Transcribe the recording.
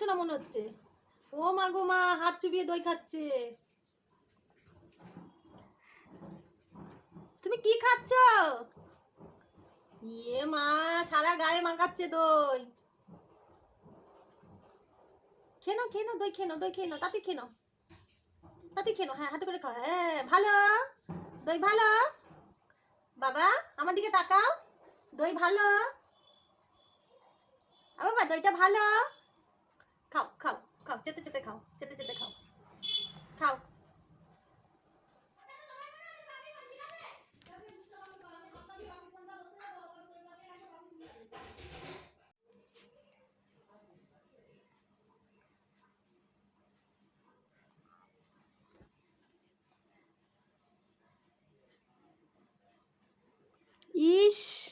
না মনে হচ্ছে। ও মা গো মা, হাত চুবিয়ে দই খাচ্ছে। তুমি কি খাচ্ছ? ইয়ে মা, সারা গায়ে মাখাচ্ছে দই। খেনো খেনো, দই খেনো, দই খেনো, তাতে খেনো, তাতে খেনো। হ্যাঁ, হাতে করে খাও। হ্যাঁ, ভালো দই, ভালো। বাবা আমার দিকে তাকাও, দই ভালো। বাবা দইটা ভালো। খাও খাও খাও, চেতে চেতে খাও, চেতে চেতে খাও, খাও। ইস।